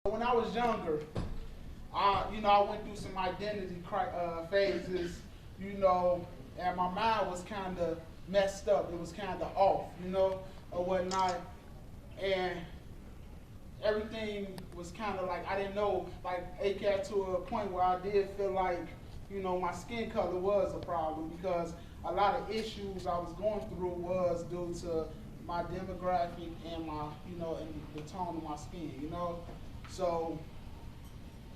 When I was younger, I went through some identity phases, and my mind was kind of messed up. It was kind of off, or whatnot. And everything was kind of like, I didn't know, like, it got to a point where I did feel like, my skin color was a problem because a lot of issues I was going through was due to my demographic and my, and the tone of my skin. So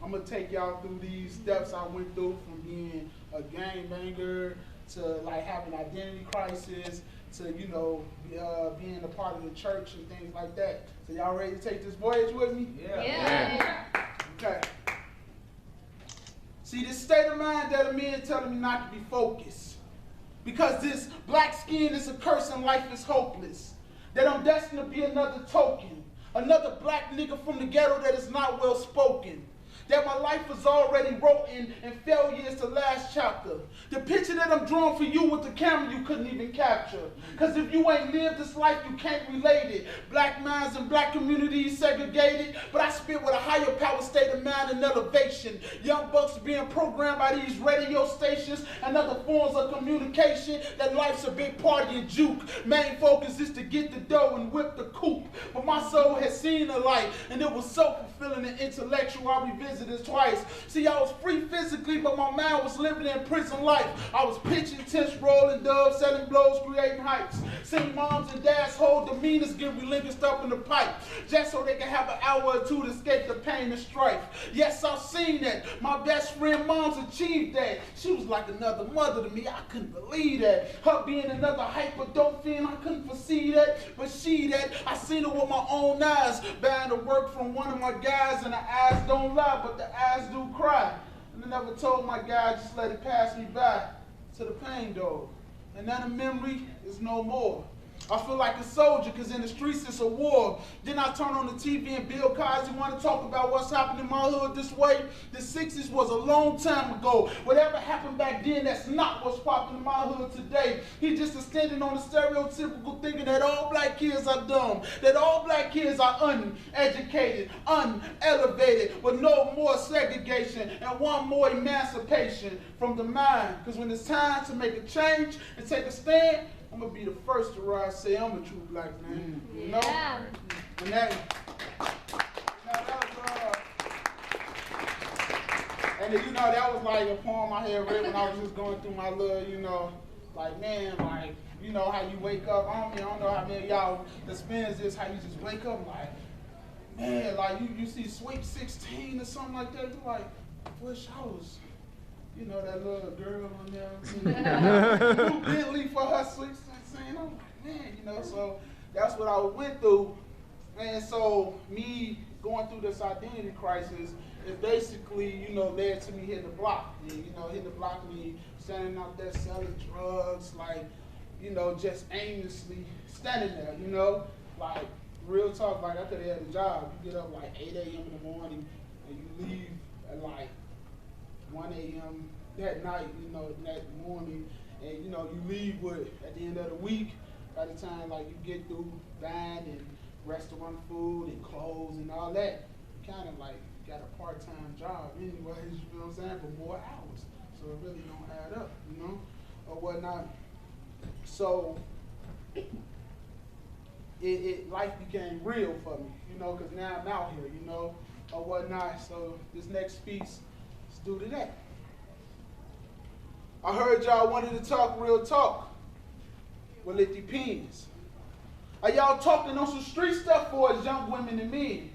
I'm gonna take y'all through these steps I went through from being a gangbanger to like having identity crisis to being a part of the church and things like that. So y'all ready to take this voyage with me? Yeah. Okay. See, this state of mind that I'm in telling me not to be focused. Because this black skin is a curse and life is hopeless. That I'm destined to be another token. Another black nigga from the ghetto that is not well spoken. That my life is already written and failure is the last chapter. The picture that I'm drawing for you with the camera you couldn't even capture. Because if you ain't lived this life, you can't relate it. Black minds and black communities segregated, but I spit with a higher power state of mind and elevation. Young bucks being programmed by these radio stations and other forms of communication that life's a big party and juke. Main focus is to get the dough and whip the coop. But my soul has seen the light, and it was so fulfilling and intellectual. I revisited this twice. See, I was free physically, but my mind was living in prison life. I was pitching tents, rolling dubs, selling blows, creating hypes. Seeing moms and dads' whole demeanors get relinquished up in the pipe, just so they can have an hour or two to escape the pain and strife. Yes, I've seen that. My best friend mom's achieved that. She was like another mother to me. I couldn't believe that. Her being another hyper dope fiend, I couldn't foresee that. But she that, I seen her with my own eyes, buying the work from one of my guys, and the eyes don't lie, but the eyes do cry. And I never told my guy, just let it pass me by to the pain dog. And now the memory is no more. I feel like a soldier because in the streets it's a war. Then I turn on the TV and Bill Cosby want to talk about what's happening in my hood this way. The 60s was a long time ago. Whatever happened back then, that's not what's popping in my hood today. He just extending on the stereotypical thinking that all black kids are dumb, that all black kids are uneducated, unelevated, with no more segregation and one more emancipation from the mind. Because when it's time to make a change and take a stand, I'm going to be the first to rise, say I'm a true black man, Yeah. And that was like a poem I had read when I was just going through my little, like, man, like, how you wake up, I don't know how many of y'all experience this, how you just wake up like, man, like you see Sweet 16 or something like that, you're like, wish I was, that little girl on there, Blue Bentley for her Sweet 16. I'm like, man, so that's what I went through. And so me going through this identity crisis, it basically, led to me hitting the block. And, hitting the block means standing out there selling drugs, like, just aimlessly standing there, like real talk, like I could have had a job. You get up like 8 a.m. in the morning and you leave at like 1 a.m. that night, that morning, and you leave with at the end of the week, by the time like you get through buying and restaurant food and clothes and all that, you kind of like got a part-time job anyways, you know what I'm saying, for more hours. So it really don't add up, or whatnot. So life became real for me, because now I'm out here, or whatnot. So this next piece is due to that. I heard y'all wanted to talk real talk. Well, it depends. Are y'all talking on some street stuff for us young women and men?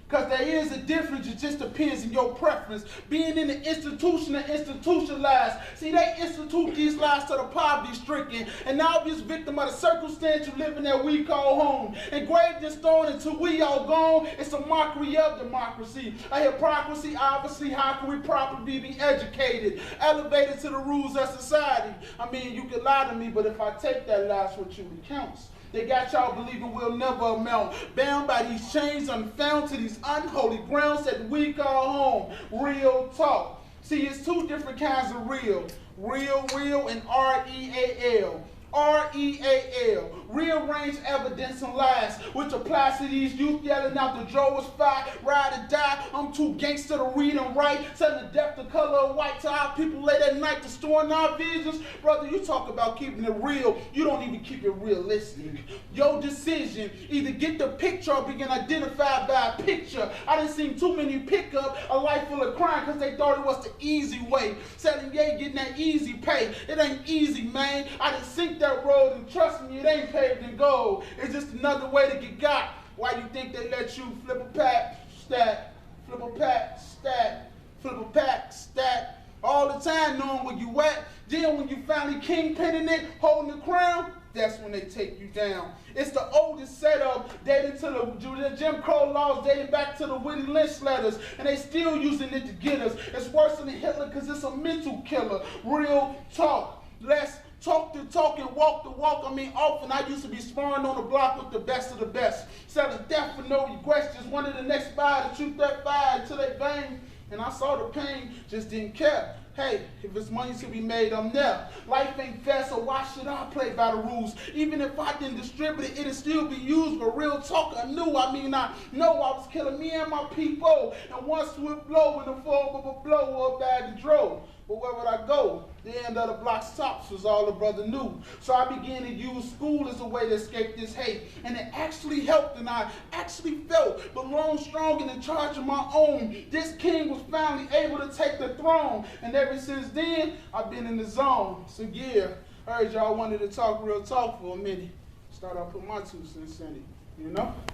Because there is a difference, it just depends on your preference. Being in the institution and institutionalized. See, they institute these lies to the poverty-stricken, an obvious victim of the circumstance you live in that we call home. Engraved in stone until we all gone, it's a mockery of democracy. A hypocrisy, obviously, how can we properly be educated, elevated to the rules of society? I mean, you can lie to me, but if I take that lie, it's what you recounts. They got y'all believing we'll never amount, bound by these chains unfound to these unholy grounds that we call home. Real talk. See, it's two different kinds of real. Real, and R-E-A-L. R-E-A-L, rearrange evidence and lies, which applies to these youth yelling out the Joe was fire, ride or die. I'm too gangster to read and write, sending death the color of white to our people late at night, destroying our visions. Brother, you talk about keeping it real, you don't even keep it realistic. Your decision, either get the picture or begin identified by a picture. I done seen too many pick up a life full of crime because they thought it was the easy way. Selling yay, getting that easy pay. It ain't easy, man. I done sink that road, and trust me, it ain't paved in gold. It's just another way to get got. Why you think they let you flip a pack, stat, flip a pack, stat, flip a pack, stat, all the time knowing where you at? Then when you finally kingpinning it, holding the crown, that's when they take you down. It's the oldest setup dating to the Jim Crow laws, dating back to the Willie Lynch letters, and they still using it to get us. It's worse than Hitler because it's a mental killer. Real talk. Let's talk the talk and walk the walk. I mean, often I used to be sparring on the block with the best of the best. Selling death for no regrets, just wanted the next buy to shoot that fire until they bang. And I saw the pain, just didn't care. Hey, if it's money to be made, I'm there. Life ain't fair, so why should I play by the rules? Even if I didn't distribute it, it'll still be used. But real talk, I know I was killing me and my people. And one swift blow in the form of a blow or a bag of dro. But where would I go? The end of the block's tops was all the brother knew. So I began to use school as a way to escape this hate. And it actually helped, and I actually felt belong strong and in charge of my own. This king was finally able to take the throne. And ever since then, I've been in the zone. So yeah, I heard y'all wanted to talk real talk for a minute. Start off with my 2 cents in it, you know?